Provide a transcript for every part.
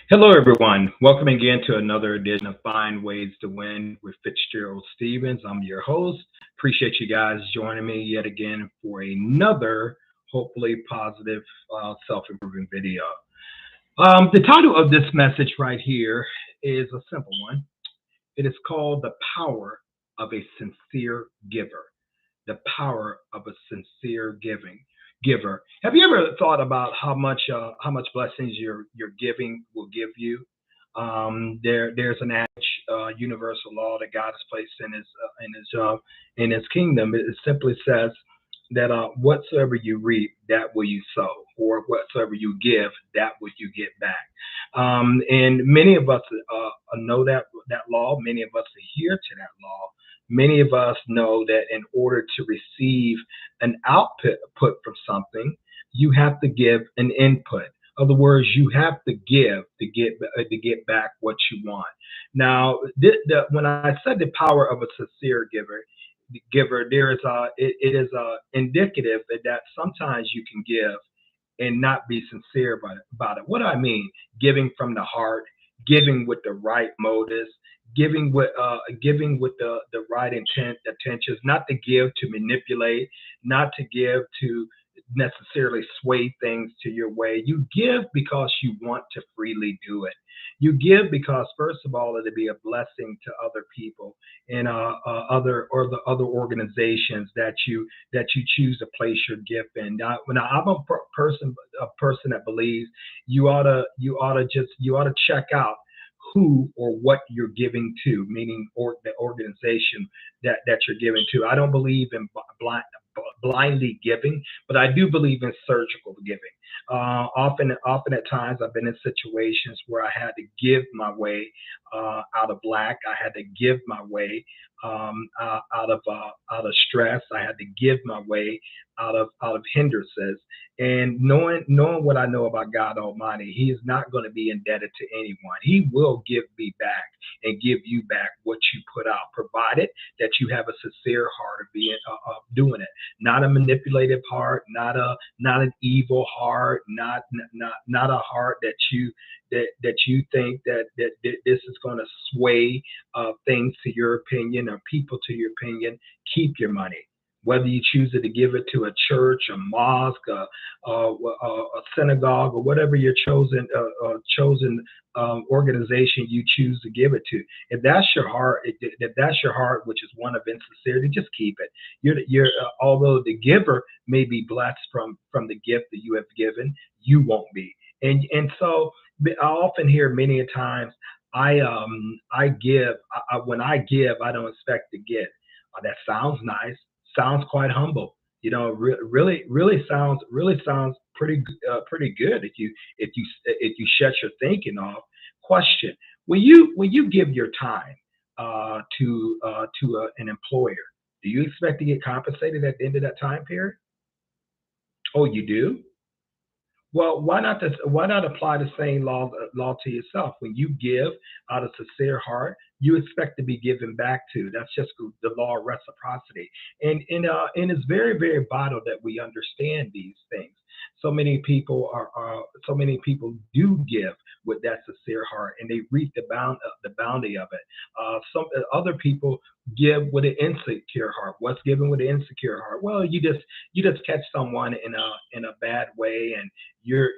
Hello, everyone. Welcome again to another edition of Find Ways to Win with FitzgeraldStephens. I'm your host. Appreciate you guys joining me yet again for another, hopefully, positive self improvement video. The title of this message right here is a simple one. It is called The Power of a Sincere Giver. The power of a sincere giving giver. Have you ever thought about how much blessings your giving will give you? There's an universal law that God has placed in His kingdom. It simply says that whatsoever you reap, that will you sow, or whatsoever you give, that will you get back. And many of us know that law. Many of us adhere to that law. Many of us know that in order to receive an output from something, you have to give an input. In other words, you have to give to get back what you want. Now, when I said the power of a sincere giver, there is it is indicative that sometimes you can give and not be sincere about it. What do I mean? Giving from the heart, giving with the right motives, giving with the right intentions, not to give to manipulate, not to give to necessarily sway things to your way. You give because you want to freely do it. You give because, first of all, it'll be a blessing to other people and the other organizations that you choose to place your gift in. Now I'm a person that believes you ought to check out who or what you're giving to, meaning the organization that you're giving to. I don't believe in blindly giving, but I do believe in surgical giving. Often at times I've been in situations where I had to give my way out of lack. I had to give my way out of stress. I had to give my way out of hindrances. And knowing what I know about God Almighty, He is not going to be indebted to anyone. He will give me back and give you back what you put out, provided that you have a sincere heart of being of doing it, not a manipulative heart, not an evil heart, not a heart that you think that this is going to sway things to your opinion or people to your opinion. Keep your money. Whether you choose to give it to a church, a mosque, a synagogue, or whatever your chosen organization you choose to give it to, if that's your heart, if that's your heart, which is one of insincerity, just keep it. Although the giver may be blessed from the gift that you have given, you won't be. And so I often hear many a times I give when I give I don't expect to get. That sounds nice, sounds quite humble. Really sounds pretty good if you shut your thinking off. Question: When you give your time to an employer, do you expect to get compensated at the end of that time period? Oh, you do. Well, why not apply the same law to yourself? When you give out of sincere heart, you expect to be given back to. That's just the law of reciprocity, and it's very very vital that we understand these things. So many people do give with that sincere heart, and they reap the bounty of it. Some other people give with an insecure heart. What's given with an insecure heart? Well, you just catch someone in a bad way, and you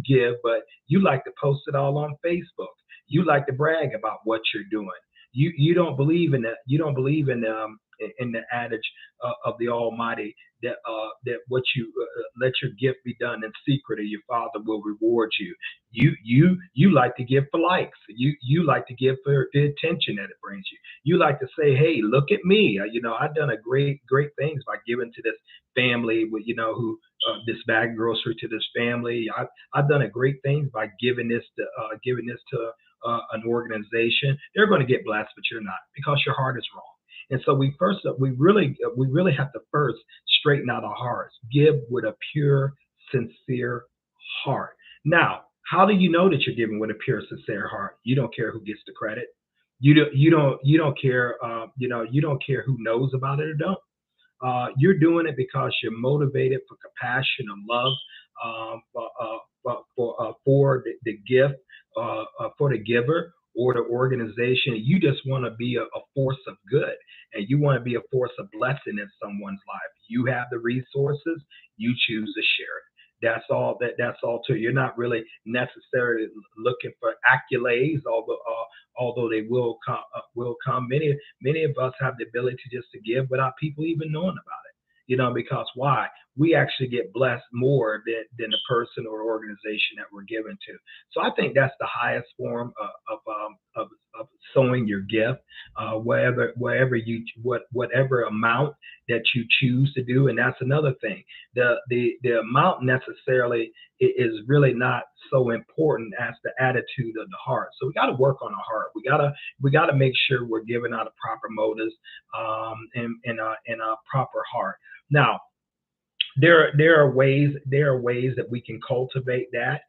give, but you like to post it all on Facebook. You like to brag about what you're doing. You don't believe in that. You don't believe in the adage of the Almighty that what you let your gift be done in secret, or your Father will reward you. You like to give for likes. You like to give for the attention that it brings you. You like to say, "Hey, look at me. I've done a great things by giving to this family with who this bag of grocery to this family. I've done a great things by giving this to an organization. They're going to get blessed, but you're not, because your heart is wrong. And so we really have to first straighten out our hearts. Give with a pure, sincere heart. Now, how do you know that you're giving with a pure, sincere heart? You don't care who gets the credit. You don't care. You don't care who knows about it or don't. You're doing it because you're motivated for compassion and love for the gift, for the giver or the organization. You just want to be a force of good, and you want to be a force of blessing in someone's life. You have the resources, you choose to share it. That's all too. You're not really necessarily looking for accolades, although they will come. Will come. Many of us have the ability just to give without people even knowing about it. Because why? We actually get blessed more than the person or organization that we're given to. So I think that's the highest form of sowing your gift, whatever amount that you choose to do. And that's another thing. The amount necessarily is really not so important as the attitude of the heart. So we got to work on our heart. We got to make sure we're giving out a proper motives, and a proper heart. Now, there are ways that we can cultivate that.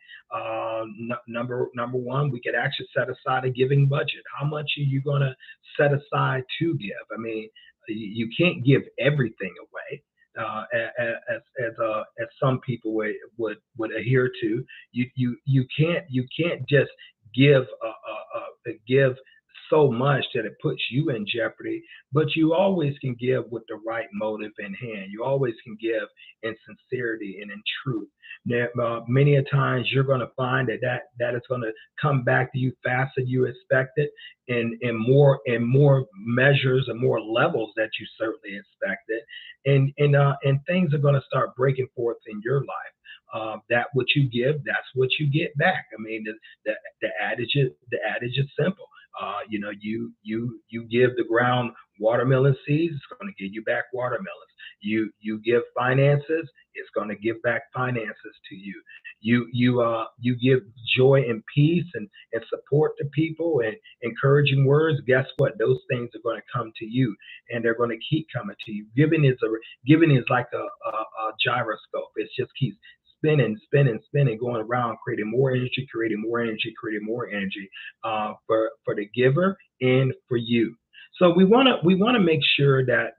Number one, we could actually set aside a giving budget. How much are you going to set aside to give? I mean, you can't give everything away. As some people would adhere to, you can't just give so much that it puts you in jeopardy, but you always can give with the right motive in hand. You always can give in sincerity and in truth. Now, many a times you're going to find that is going to come back to you faster than you expected, in more measures and more levels that you certainly expected, and things are going to start breaking forth in your life. That what you give, that's what you get back. I mean, the adage is simple. You give the ground watermelon seeds, it's going to give you back watermelons. You give finances, it's going to give back finances to you. You give joy and peace and support to people and encouraging words. Guess what? Those things are going to come to you, and they're going to keep coming to you. Giving is like a gyroscope. It just keeps spinning, going around, creating more energy, creating more energy for the giver and for you. So we want to make sure that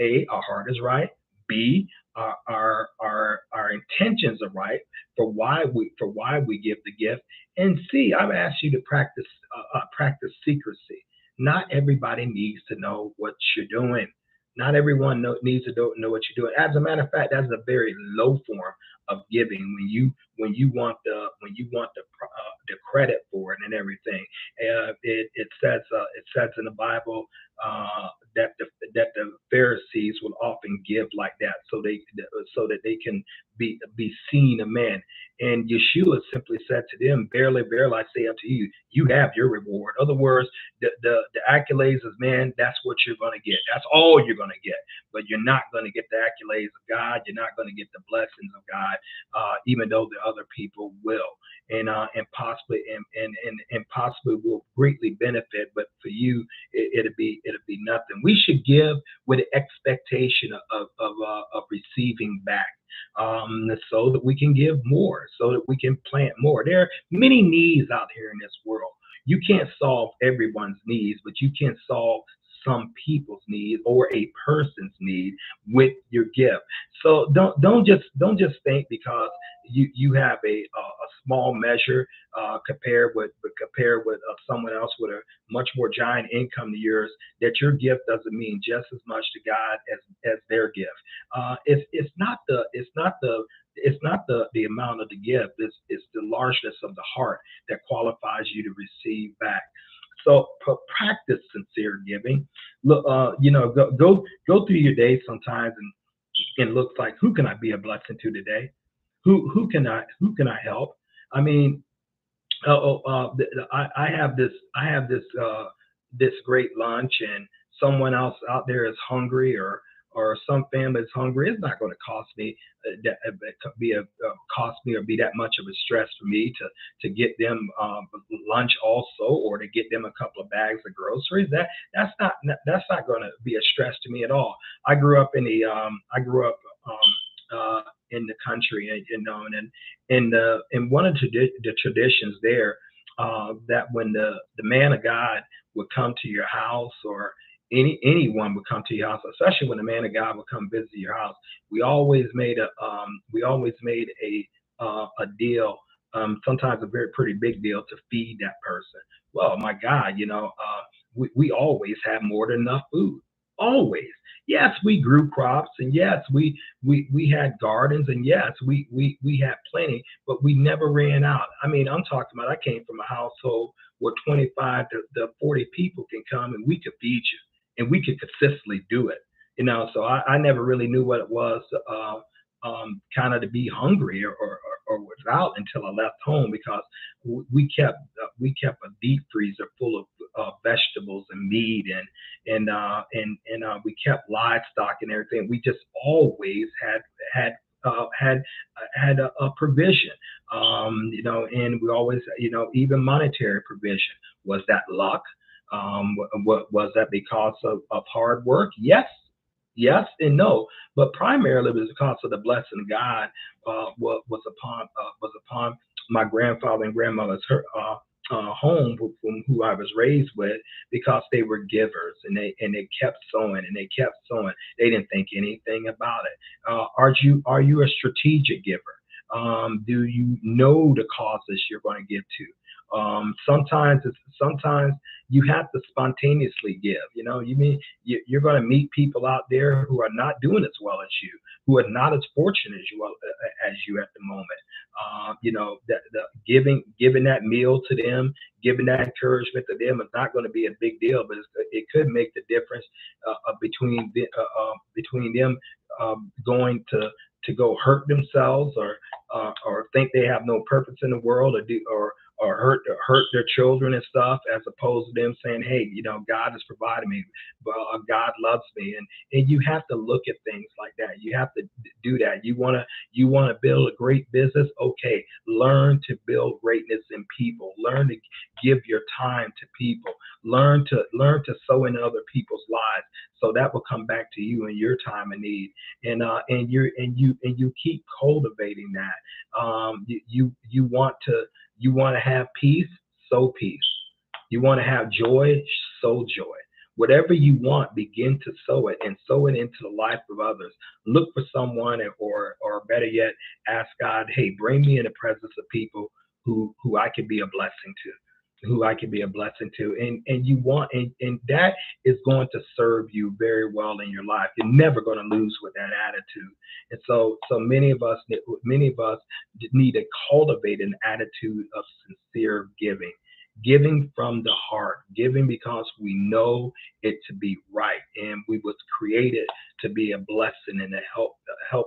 A, our heart is right. B, our intentions are right for why we give the gift. And C, I've asked you to practice secrecy. Not everybody needs to know what you're doing. Not everyone needs to know what you're doing. As a matter of fact, that's a very low form of giving when you want the credit for it and everything. It says in the Bible that the Pharisees will often give like that so that they can be seen of men. And Yeshua simply said to them, "Verily, verily, I say unto you, you have your reward." In other words, the accolades of man, that's what you're going to get. That's all you're going to get. But you're not going to get the accolades of God. You're not going to get the blessings of God, even though the other people will, and possibly will greatly benefit. But for you, it'll be nothing. We should give with the expectation of receiving back. So that we can give more, so that we can plant more. There are many needs out here in this world. You can't solve everyone's needs, but you can solve some people's needs or a person's need with your gift. So don't just think because you have a small measure compared with someone else with a much more giant income to yours, that your gift doesn't mean just as much to God as their gift. It's not the amount of the gift. It's the largeness of the heart that qualifies you to receive back. So practice sincere giving. Look, go through your day sometimes and look like, who can I be a blessing to today? Who can I help? I mean, I have this great lunch, and someone else out there is hungry, or some family is hungry. It's not going to cost me or be that much of a stress for me to get them lunch also, or to get them a couple of bags of groceries. That's not going to be a stress to me at all. I grew up in the country, and one of the traditions there, that when the man of God would come to your house, or anyone would come to your house, especially when the man of God would come visit your house, we always made a a deal, sometimes a very pretty big deal to feed that person. Well, my God, we always have more than enough food. Always. Yes, we grew crops, and yes, we had gardens, and yes, we had plenty, but we never ran out. I mean, I'm talking about I came from a household where 25 to 40 people can come and we could feed you, and we could consistently do it. So I never really knew what it was kind of to be hungry or without until I left home, because we kept a deep freezer full of vegetables and meat, and we kept livestock and everything. We just always had had a provision, and we always, even monetary provision. Was that luck? What was that because of hard work? Yes and no, but primarily it was because of the blessing of God was upon my grandfather and grandmother's home, who I was raised with, because they were givers, and they kept sowing and they kept sowing. They didn't think anything about it. Are you a strategic giver? Do you know the causes you're going to give to? Sometimes you have to spontaneously give. You mean you're going to meet people out there who are not doing as well as you, who are not as fortunate as you at the moment. The giving that meal to them, giving that encouragement to them is not going to be a big deal, but it could make the difference between them going to go hurt themselves, or think they have no purpose in the world, or hurt their children and stuff, as opposed to them saying, hey, God has provided me, God loves me. And you have to look at things like that. You have to do that. You want to build a great business. Okay, learn to build greatness in people. Learn to give your time to people. Learn to sow in other people's lives, so that will come back to you in your time of need. And you keep cultivating that. You want to have peace, sow peace. You want to have joy, sow joy. Whatever you want, begin to sow it, and sow it into the life of others. Look for someone, or better yet, ask God, hey, bring me in the presence of people who I can be a blessing to. And you want, and that is going to serve you very well in your life. You're never going to lose with that attitude. And so many of us need to cultivate an attitude of sincere giving from the heart, giving because we know it to be right, and we was created to be a blessing and to help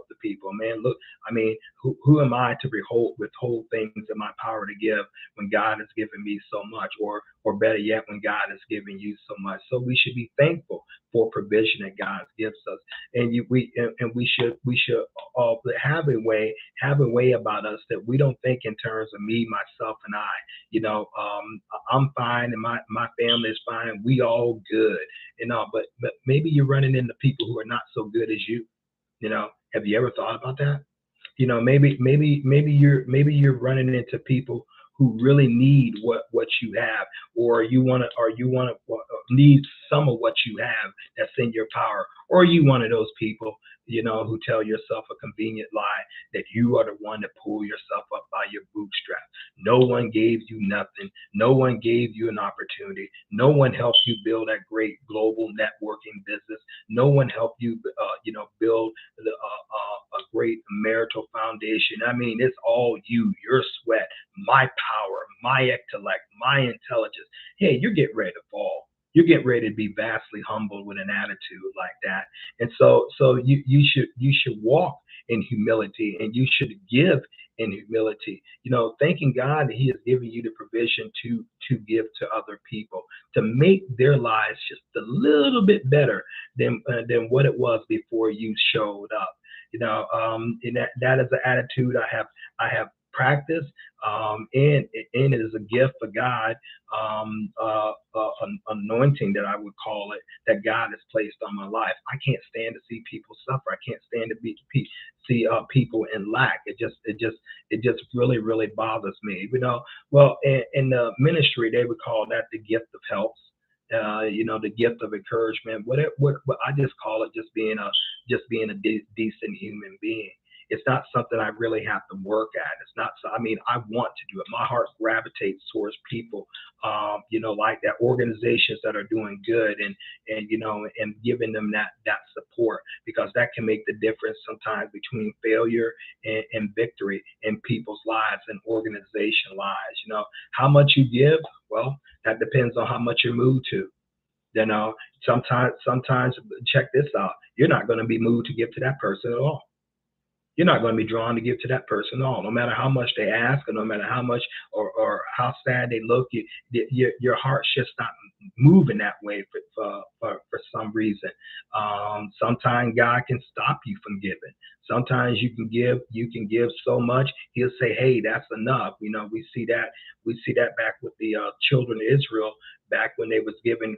the people. Man, look, I mean, who am I to withhold things in my power to give when God has given me so much, or better yet, when God has given you so much? So we should be thankful for provision that God gives us, and we should all have a way about us that we don't think in terms of me, myself, and I. I'm fine, and my family is fine. We all good, but maybe you're running into people who are not so good as you. Have you ever thought about that? Maybe you're running into people who really need what you have, or you want to need some of what you have that's in your power, or are you one of those people who tell yourself a convenient lie that you are the one to pull yourself up by your bootstraps? No one gave you nothing. No one gave you an opportunity. No one helped you build that great global networking business. No one helped you, build a great marital foundation. I mean, it's all you, your sweat, my power, my intellect, my intelligence. Hey, you're getting ready to fall. You're getting ready to be vastly humbled with an attitude like that. And so you should walk in humility, and you should give in humility, thanking God that He has given you the provision to give to other people, to make their lives just a little bit better than what it was before you showed up. And that is an attitude I have practiced, and it is a gift for God, anointing, that I would call it, that God has placed on my life. I can't stand to see people suffer. I can't stand to see people in lack. It just really, really bothers me. Well, in the ministry, they would call that the gift of helps. The gift of encouragement. What I just call it just being a decent human being. It's not something I really have to work at. It's not. I mean, I want to do it. My heart gravitates towards people, like that, organizations that are doing good, and giving them that support, because that can make the difference sometimes between failure and victory in people's lives and organization lives. How much you give, well, that depends on how much you're moved to. You know, sometimes check this out. You're not going to be moved to give to that person at all. You're not going to be drawn to give to that person at all, no matter how much they ask, or no matter how much or how sad they look. Your heart's just not moving that way for some reason. Sometimes God can stop you from giving. Sometimes you can give so much, He'll say, "Hey, that's enough." We see that back with the children of Israel, back when they was given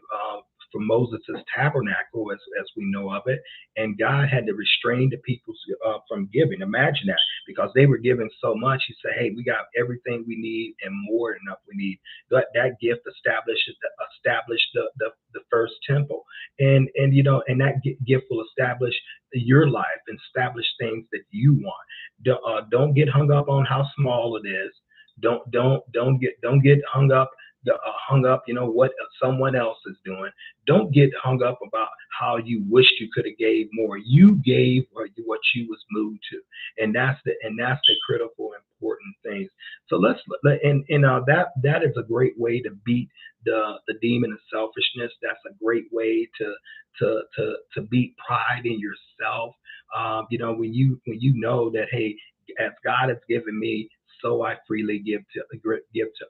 for Moses' tabernacle, as we know of it, and God had to restrain the people from giving. Imagine that, because they were giving so much. He said, "Hey, we got everything we need and more than enough we need." That gift established the first temple, and that gift will establish your life and establish things that you want. Don't get hung up on how small it is. Don't get hung up, what someone else is doing. Don't get hung up about how you wished you could have gave more. You gave what you was moved to, and that's the critical important things. So that is a great way to beat the demon of selfishness. That's a great way to beat pride in yourself. When you know that, hey, as God has given me, so I freely give to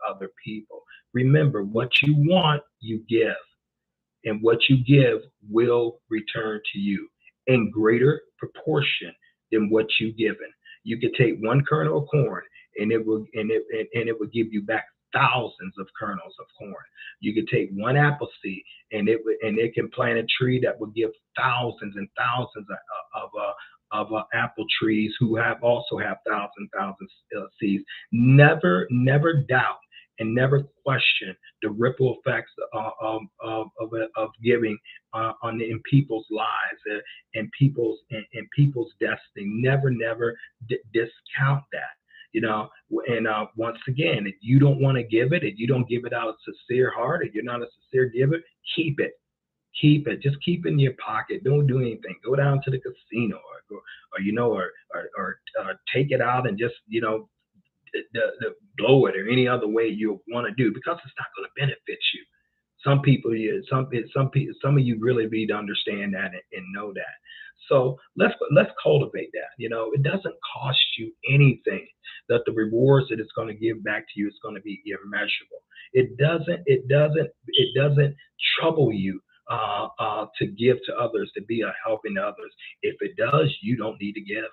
other people. Remember, what you want, you give, and what you give will return to you in greater proportion than what you've given. You could take one kernel of corn, and it will give you back thousands of kernels of corn. You could take one apple seed, and it can plant a tree that will give thousands and thousands of apple trees who also have thousands seeds. Never doubt and never question the ripple effects of giving in people's lives and people's destiny. Never discount that. And once again, if you don't want to give it, if you don't give it out of sincere heart, if you're not a sincere giver, keep it. Just keep it in your pocket. Don't do anything. Go down to the casino, or take it out and just blow it, or any other way you want to do, because it's not going to benefit you. Some of you really need to understand that and know that. So let's cultivate that. It doesn't cost you anything. That the rewards that it's going to give back to you is going to be immeasurable. It doesn't trouble you to give to others, to be a helping to others. If it does, you don't need to give.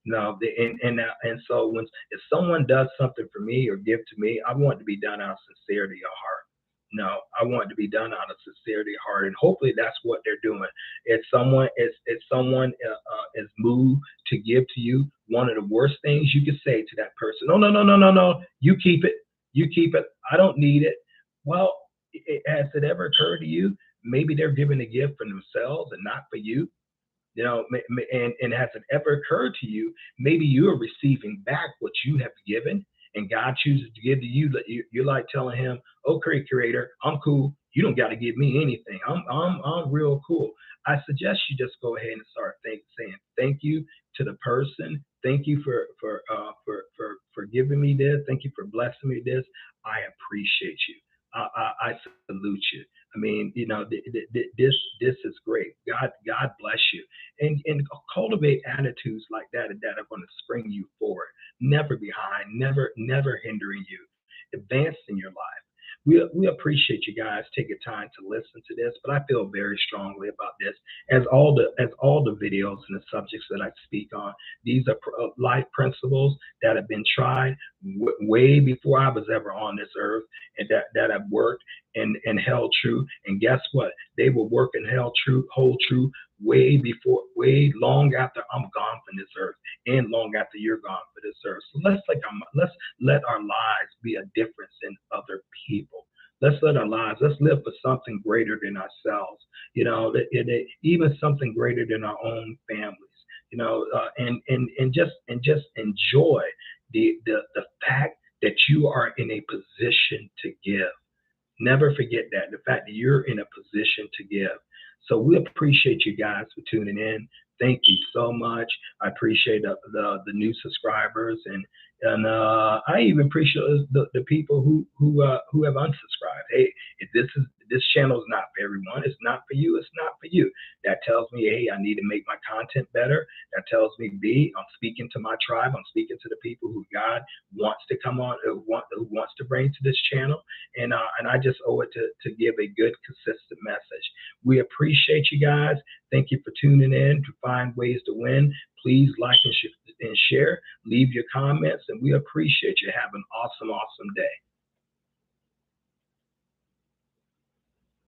No, and so if someone does something for me or give to me, I want it to be done out of sincerity of heart. No, I want it to be done out of sincerity of heart, and hopefully that's what they're doing. If someone is moved to give to you, one of the worst things you could say to that person: no, you keep it. I don't need it. Well, has it ever occurred to you? Maybe they're giving a gift for themselves and not for you. And has it ever occurred to you, maybe you are receiving back what you have given, and God chooses to give to you? That you're like telling Him, "Okay, Creator, I'm cool. You don't got to give me anything. I'm real cool." I suggest you just go ahead and start saying thank you to the person. Thank you for giving me this. Thank you for blessing me this. I appreciate you. I salute you. I mean, this is great. God bless you, and cultivate attitudes like that are going to spring you forward, never behind, never hindering you, advancing your life. We appreciate you guys taking time to listen to this, but I feel very strongly about this, as all the videos and the subjects that I speak on. These are life principles that have been tried way before I was ever on this earth, and that have worked and held true. And guess what? They will work and hold true way long after I'm gone from this earth, and long after you're gone from this earth. So let's let our lives be a difference in other people. Let's live for something greater than ourselves, even something greater than our own families. and just enjoy the fact that you are in a position to give. Never forget that, the fact that you're in a position to give. So we appreciate you guys for tuning in. Thank you so much. I appreciate the new subscribers, and I even appreciate the people who have unsubscribed. Hey, if this channel is not for everyone, it's not for you, it's not for you. That tells me, hey, I need to make my content better. That tells me, B, I'm speaking to my tribe. I'm speaking to the people who God wants to come on, who wants to bring to this channel, and I just owe it to give a good, consistent message. We appreciate you guys. Thank you for tuning in to Find Ways to Win. Please like and share. Leave your comments, and we appreciate you. Have an awesome, awesome day.